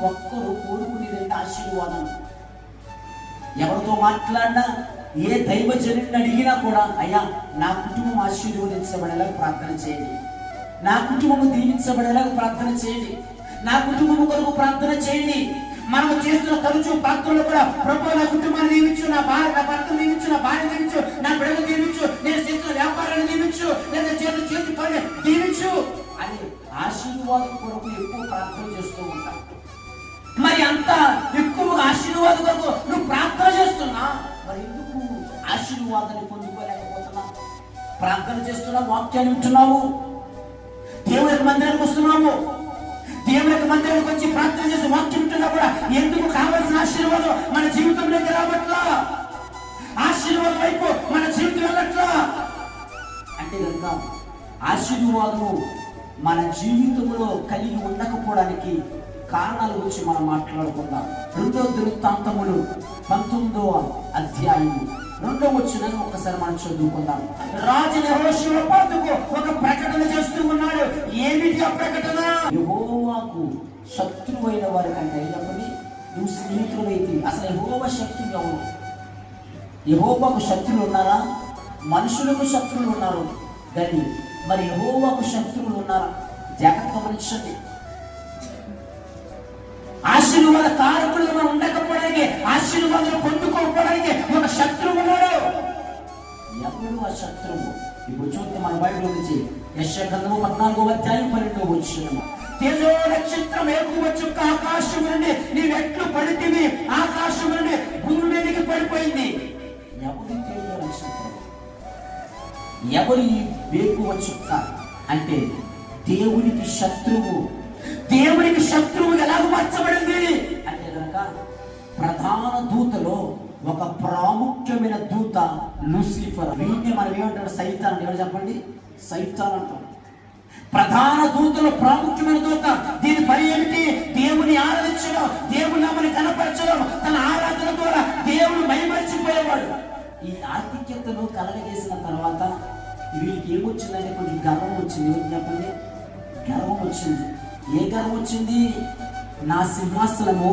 ఒక్కరూ కోరుకునేదంటే ఆశీర్వాదం. ఎవరితో మాట్లాడినా, ఏ దైవజనుడిని అడిగినా కూడా, అయ్యా నా కుటుంబం ఆశీర్వదించబడేలా ప్రార్థన చేయండి, నా కుటుంబము దీవించబడేలా ప్రార్థన చేయండి, నా కుటుంబం కొరకు ప్రార్థన చేయండి. మనం చేస్తున్న తరచు ప్రార్థనలు కూడా, ప్రభువా నా కుటుంబాన్ని దీవించు, నా భర్తను దీవించు, నా భార్య దీవించు, నా బిడ్డను దీవించు, నేను చేస్తున్న వ్యాపారాన్ని దీవించు, నేను చేతి పని దీవించు అని ఆశీర్వాదం కొరకు ఎక్కువ ప్రార్థన చేస్తూ ఉంటాం. మరి అంత ఎక్కువగా ఆశీర్వాదం కొరకు నువ్వు ప్రార్థన చేస్తున్నా, మరి ఎందుకు ఆశీర్వాదాన్ని పొందుకోలేకపోతున్నా? ప్రార్థన చేస్తున్నా, వాక్యాన్ని వింటున్నావు, దేవుని యొక్క మందిరానికి వస్తున్నాము, దేవుని యొక్క మందిరానికి వచ్చి ప్రార్థన చేసి వాక్యం వింటున్నా కూడా ఎందుకు కావాల్సిన ఆశీర్వాదం మన జీవితంలోకి రావట్లా? ఆశీర్వాదం వైపు మన జీవితం వెళ్ళట్లా? అంటే కనుక ఆశీర్వాదము మన జీవితంలో కలిగి ఉండకపోవడానికి కారణాల గురించి మనం మాట్లాడుకుందాం. 2వ దినవృత్తాంతములు 19వ అధ్యాయము 2వ వచనాన్ని ఒకసారి మనం చదువుకుందాం. రాజు యెహోషాపాతుకు ఒక ప్రకటన చేస్తూ ఉన్నాడు. ఏమిటి ఆ ప్రకటన? యెహోవాకు శత్రువైన వారి కంటే చెప్పని నువ్వు స్నేహితులైతే. అసలు యెహోవా శత్రువు ఎవరు? యెహోవాకు శత్రువులు ఉన్నారా? మనుషులకు శత్రువులు ఉన్నారు కానీ మరి యెహోవాకు శత్రువులు ఉన్నారా? జాగ్రత్త గమనించండి. ఆశీర్వాద కారకులుగా మనం ఉండకపోవడానికి, ఆశీర్వాదాలు పొందుకోకపోవడానికి ఒక శత్రువు ఉన్నాడు. ఎవరు ఆ శత్రువు? ఇప్పుడు చూస్తే మన బైబిల్ నుంచి యెషయా గ్రంథము 14వ అధ్యాయం 12వ వచనం. తేజో నక్షత్రం ఎక్కువ చుక్క ఆకాశం నుండి నీవెట్లు పడితివి, ఆకాశం నుండి భూమి మీదకి పడిపోయింది. ఎవరి తేజో నక్షత్రం? ఎవరి వేకువ చుక్క? అంటే దేవునికి శత్రువు. దేవునికి శత్రువు ఎలాగ మార్చబడింది అంటే కనుక ప్రధాన దూతలో ఒక ప్రాముఖ్యమైన దూత లూసిఫర్. వీటిని మనం ఏమంటారు? సైతాన్. ఎవరు చెప్పండి? సైతాన్ అంటాం. ప్రధాన దూతలో ప్రాముఖ్యమైన దూత. దీని పని ఏమిటి? దేవుని ఆరాధించడం, దేవుని నామని కనపరచడం, తన ఆరాధన ద్వారా దేవుని మహిమర్చిపోయేవాడు. ఈ ఆధిక్యతను కలగజేసిన తర్వాత వీళ్ళకి ఏమొచ్చిందంటే కొన్ని గర్వం వచ్చింది. ఏం చెప్పండి? గర్వం వచ్చింది. ఏ గర్వం వచ్చింది? నా సింహాసనము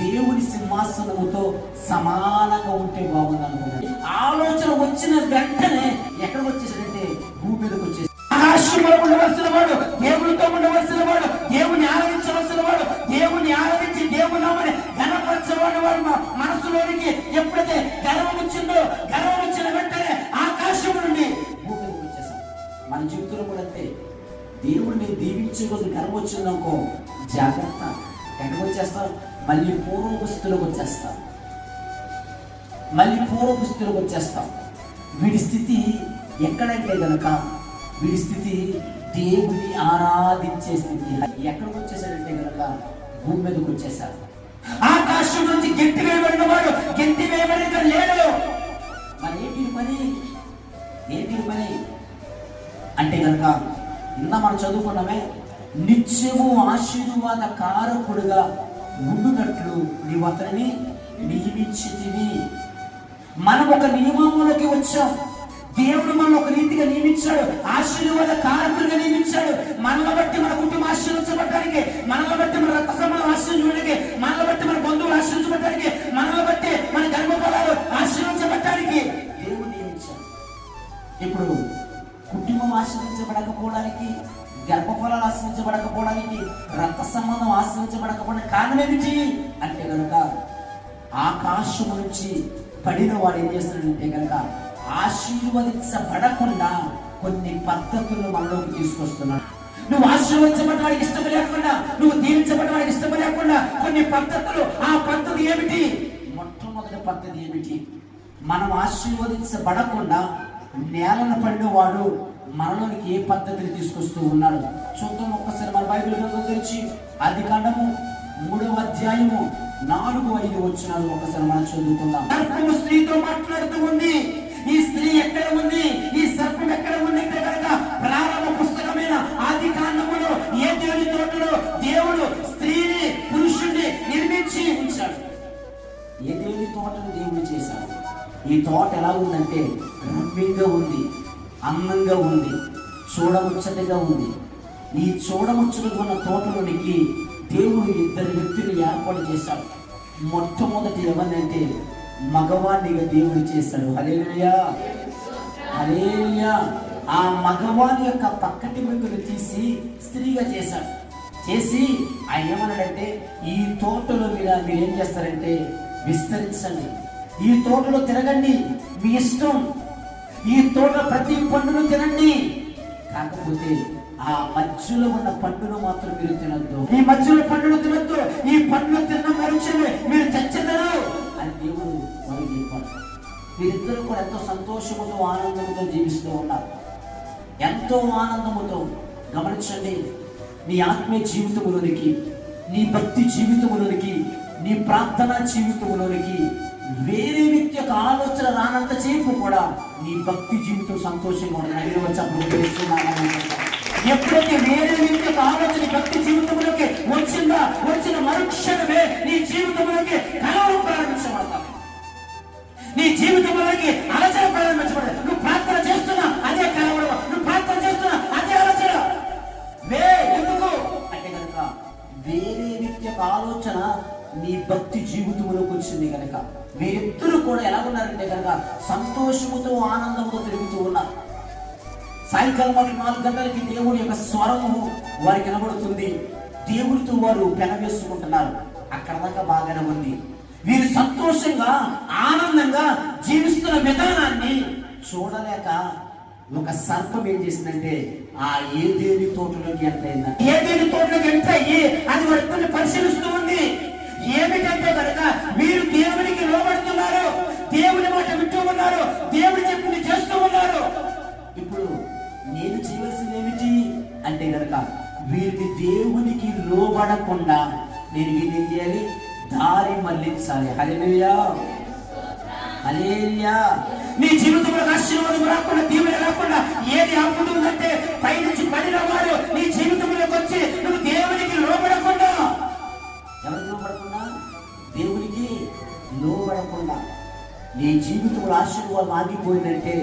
దేవుని సింహాసనముతో సమానంగా ఉంటే బాగుంది అనుకున్నాడు. ఆలోచన వచ్చిన వెంటనే ఎక్కడికి వచ్చేసాడంటే భూమి మీదకి వచ్చేసి, ఆకాశంలో ఉండవలసిన వాడు, దేవునితో ఉండవలసిన వాడు, దేవుని ఆరాధించవలసిన వాడు, దేవుని ఆరాధించి దేవుని నామని ఘనపరచబడిన వాడు మనసులోనికి ఎప్పుడైతే గర్వం వచ్చిందో, గర్వం వచ్చిన వెంటనే ఆకాశం నుండి భూమి మీదకి వచ్చేసాం. మన జీవితంలో కూడా అంతే. దేవుడిని దీవించే రోజు గర్వం వచ్చిందనుకో, జాగ్రత్త. ఎక్కడికి వచ్చేస్తాం? మళ్ళీ పూర్వపు స్థితిలోకి వచ్చేస్తాం. వీడి స్థితి ఎక్కడంటే గనక వీడి స్థితి దేవుని ఆరాధించే స్థితి. ఎక్కడికి వచ్చేసాడంటే గనక భూమి మీదకి వచ్చేసాడు. ఆకాశం నుంచి గెంటి వేయబడిన వాడు గెంటి వేయబడిన లేడు. మరి ఏంటి పని అంటే గనక నిన్న మనం చదువుకున్నామే, నిత్యము ఆశీర్వాద కారకుడుగా ఉండునట్లు నీవు అతనిని నియమించితివి. మనం ఒక నియమంలోకి వచ్చాం. దేవుడు మనం ఒక రీతిగా నియమించాడు, ఆశీర్వాద కారకులుగా నియమించాడు. మనల్ని బట్టి మన కుటుంబం ఆశీర్వించబడడానికి, మనల్ని బట్టి మన రక్త సంబంధం ఆశీర్వించడానికి, మనల్ని బట్టి మన బంధువులు ఆశీర్వించబడడానికి, మనల్ని బట్టి మన గర్భఫలాలు ఆశీర్వించబడడానికి దేవుడు నియమించాడు. ఇప్పుడు కుటుంబం ఆశ్రయించబడకపోవడానికి, గర్భఫలాలు ఆశ్రయించబడకపోవడానికి, రక్త సంబంధం ఆశ్రయించబడకపోవడానికి కారణం ఏమిటి అంటే కనుక ఆకాశం నుంచి పడిన వాడు ఏం చేస్తున్నాడంటే కనుక ఆశీర్వదించబడకుండా కొన్ని పద్ధతులు మనలోకి తీసుకొస్తున్నాడు. నువ్వు ఆశీర్వదించబడడానికి ఇష్టం లేకుండా, నువ్వు దీవించబడడానికి ఇష్టం లేకుండా కొన్ని పద్ధతులు. ఆ పద్ధతి ఏమిటి? మొట్టమొదటి పద్ధతి ఏమిటి? మనం ఆశీర్వదించబడకుండా నేలను పడిన వాడు మనలోనికి ఏ పద్ధతిని తీసుకొస్తూ ఉన్నాడు చూద్దాం. ఒక్కసారి మన బైబిల్ గ్రంథం తెరిచి ఆదికాండము 3వ అధ్యాయము 4-5 వచనాలు ఒకసారి మనం చదువుకుందాం. సర్పము స్త్రీతో మాట్లాడుతూ ఉంది. ఈ స్త్రీ ఎక్కడ ఉంది? ఈ సర్పం ఎక్కడ ఉంది అంటే కనుక ప్రారంభ పుస్తకమైన ఆదికాండములో ఏదెని తోటలో దేవుడు స్త్రీని పురుషుణ్ణి నిర్మించి ఉంచాడు. ఏదెని తోటను దేవుడు చేశాడు. ఈ తోట ఎలా ఉందంటే రమ్యంగా ఉంది, అందంగా ఉంది, చూడముచ్చటగా ఉంది. ఈ చూడముచ్చటగా ఉన్న తోటలోనికి దేవుడు ఇద్దరు వ్యక్తులు ఏర్పాటు చేశాడు. మొట్టమొదటి ఎవరినంటే మగవాణ్ణిగా దేవుడు చేశాడు. హల్లెలూయా, హల్లెలూయా. ఆ మగవాని యొక్క పక్కటి వెంకును తీసి స్త్రీగా చేశాడు. చేసి ఆయన ఏమన్నాడంటే, ఈ తోటలో మీరేం చేస్తారంటే విస్తరించండి, ఈ తోటలో తిరగండి, మీ ఇష్టం, ఈ తోట ప్రతి పండును తినండి, కాకపోతే ఆ మధ్యలో ఉన్న పండును మాత్రం మీరు తినద్దు, ఈ మధ్యలో పండును తినద్దు, ఈ పండును తిన్న మనుషులు మీరు చచ్చెదరు అని దేవుడు వారికి చెప్పాడు. వీరిద్దరూ కూడా ఎంతో సంతోషముతో ఆనందంతో జీవిస్తూ ఉన్నారు, ఎంతో ఆనందముతో. గమనించండి, నీ ఆత్మీయ జీవితంలోనికి, నీ భక్తి జీవితంలోనికి, నీ ప్రార్థనా జీవితంలోనికి వేరే వ్యక్తి యొక్క ఆలోచన రానంత సేపు కూడా నీ భక్తి జీవితం సంతోషంగా ఉండదు. ఎప్పుడైతే వేరే వ్యక్తి యొక్క ఆలోచన భక్తి జీవితంలోకి వచ్చిన మరుక్షణమే నీ జీవితంలోకి కలవరం ప్రారంభించబడతావు, నీ జీవితంలోకి ఆలోచన ప్రారంభించబడదు. నువ్వు ప్రార్థన చేస్తున్నా అదే కలవరం, నువ్వు ప్రార్థన చేస్తున్నా అదే ఆలోచన. ఎందుకు అంటే కనుక వేరే వ్యక్తి యొక్క ఆలోచన నీ భక్తి జీవితంలోకి వచ్చింది కనుక మీరిద్దరూ కూడా ఎలా ఉన్నారంటే కనుక సంతోషముతో ఆనందంతో తిరుగుతూ ఉన్నారు. సాయంకాలం 4 గంటలకి దేవుడి యొక్క స్వరము వారికి వినబడుతుంది. దేవుడితో వారు పెనవేసుకుంటున్నారు. అక్కడ దాకా బాగానే ఉంది. వీరు సంతోషంగా ఆనందంగా జీవిస్తున్న విధానాన్ని చూడలేక ఒక సర్పం ఏం చేసిందంటే ఆ ఏదేని తోటలోకి ఎంటర్ అయింది. ఏదేని తోటలోకి ఎంటర్ అయ్యి అది వారిని పరిశీలిస్తూ ఉంది. ఏమిటంటే కనుక మీరు దేవునికి లోబడుతున్నారు, దేవుని మాట వింటూ ఉన్నారు, దేవుడు చెప్పింది చేస్తూ ఉన్నారు. ఇప్పుడు నేను చేయవలసింది ఏమిటి అంటే కనుక వీరిని దేవునికి లోబడకుండా నేను వీరిని ఏం చేయాలి? దారి మళ్లించాలి. హల్లెలూయా, హల్లెలూయా. నీ జీవితంలో ఆశీర్వాదం రాకుండా, దీవెన రాకుండా ఏది ఆపుతుందంటే పైనుంచి పడిన వాడు నీ జీవితంలోకి వచ్చి నువ్వు దేవునికి లోబడకుండా, ఎవరికి లోబడకుండా? దేవునికి లోబడకుండా నీ జీవితంలో ఆశీర్వాదం ఆగిపోయిందంటే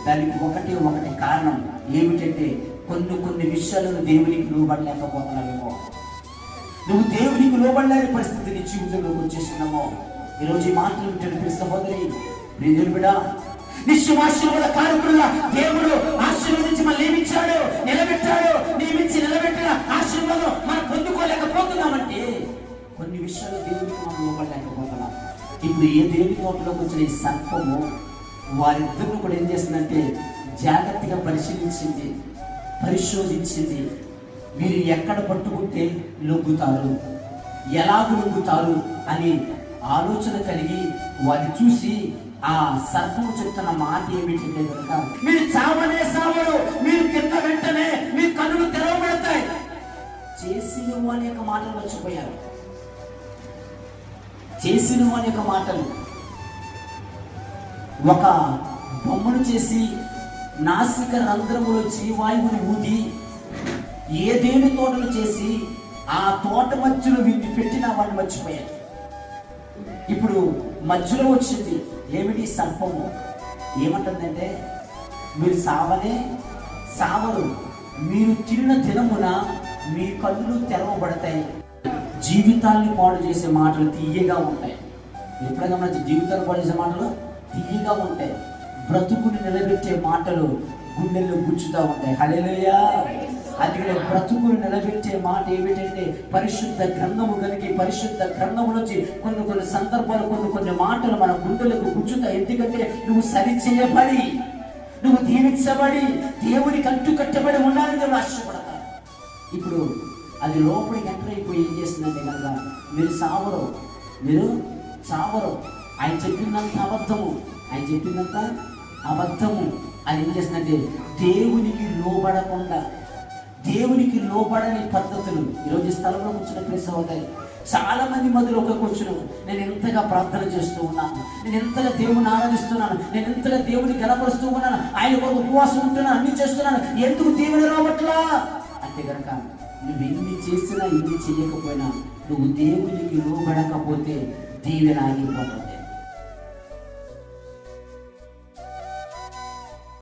దానికి ఒకటి కారణం ఏమిటంటే కొన్ని విషయాలను దేవునికి లోబడలేకపోతున్నావేమో, నువ్వు దేవునికి లోబడలేని పరిస్థితి నీ జీవితంలోకి వచ్చేసినామో. ఈరోజు ఈ మాటలు వింటున్న సహోదరి, దేవుని బిడ్డ, నిశ్చయమాశీర్వాద కారకుడుగా దేవుడు ఆశీర్వదించి మనం నియమించాడు, నిలబెట్టాడు. నియమించి నిలబెట్టిన ఆశీర్వాదం మనం పొందుకోలేకపోతున్నామంటే కొన్ని విషయాలు దేవునికి మనం లోబడలేకపోతున్నాం. ఇప్పుడు ఏ దేవుని తోటలోకి వచ్చిన ఈ సర్పము వారిద్దరిని కూడా ఏం చేస్తుందంటే జాగ్రత్తగా పరిశీలించింది, పరిశోధించింది. వీరు ఎక్కడ పట్టుకుంటే లొంగుతారు, ఎలాగ లొంగుతారు అని ఆలోచన కలిగి వారు చూసి ఆ సర్పము చెప్తున్న మాట ఏమిటంటే కనుక మీరు చావనే సావరు, మీరు తిన్న వెంటనే మీ కన్నులు తెరవబడతాయి. చేసిన వాని యొక్క మాటలు మర్చిపోయారు. చేసిన వాని యొక్క మాటలు ఒక బొమ్మను చేసి నాసిక రంధ్రములో జీవాయువుని ఊది ఏదేని తోటలు చేసి ఆ తోట మధ్యలో వీటిని పెట్టిన వాడిని మర్చిపోయారు. ఇప్పుడు మధ్యలో వచ్చింది ఏమిటి? సర్పము ఏమంటుందంటే మీరు సావనే సావరు, మీరు తిన్న దినమున మీ కళ్ళు తెరవబడతాయి. జీవితాన్ని పాడు చేసే మాటలు తీయగా ఉంటాయి. ఎప్పుడైనా మన జీవితాన్ని పాడు చేసే మాటలు తీయగా ఉంటాయి. బ్రతుకుని నిలబెట్టే మాటలు గుండెల్లో గుచ్చుతూ ఉంటాయి. హల్లెలూయా. అందుకనే బ్రతుకుని నిలబెట్టే మాట ఏమిటంటే పరిశుద్ధ గ్రంథము కలిగి పరిశుద్ధ గ్రంథము నుంచి కొన్ని సందర్భాలు కొన్ని మాటలు మన గుండెలకు గుచ్చుతాయి. ఎందుకంటే నువ్వు సరిచేయబడి, నువ్వు దీవించబడి, దేవునికి అంటు కట్టబడి ఉండాలని నువ్వు ఆశపడతావు. ఇప్పుడు అది లోపలికి ఎంటర్ అయిపోయి ఏం చేస్తుందంటే కనుక మీరు సావరు, మీరు చావరు. ఆయన చెప్పిందంత అబద్ధము, ఆయన చెప్పిందంత అబద్ధము అని ఏం చేస్తుందంటే దేవునికి లోబడకుండా, దేవునికి లోబడని పద్ధతులు ఈరోజు ఈ స్థలంలో కూర్చున్న ప్లేస్ అవుతాయి. చాలా మంది మధ్యలో ఒక కూర్చును, నేను ఎంతగా ప్రార్థన చేస్తూ ఉన్నాను, నేను ఎంతగా దేవుని ఆరాధిస్తున్నాను, నేను ఎంతగా దేవుని గణపరుస్తూ ఉన్నాను, ఆయన కొరకు ఉపవాసం ఉంటున్నాను, అన్ని చేస్తున్నాను, ఎందుకు దేవుని రావట్లా అంటే కనుక నువ్వు ఎన్ని చేసినా ఎన్ని చేయకపోయినా నువ్వు దేవునికి లోబడకపోతే దీవెన ఆగిపోతావు.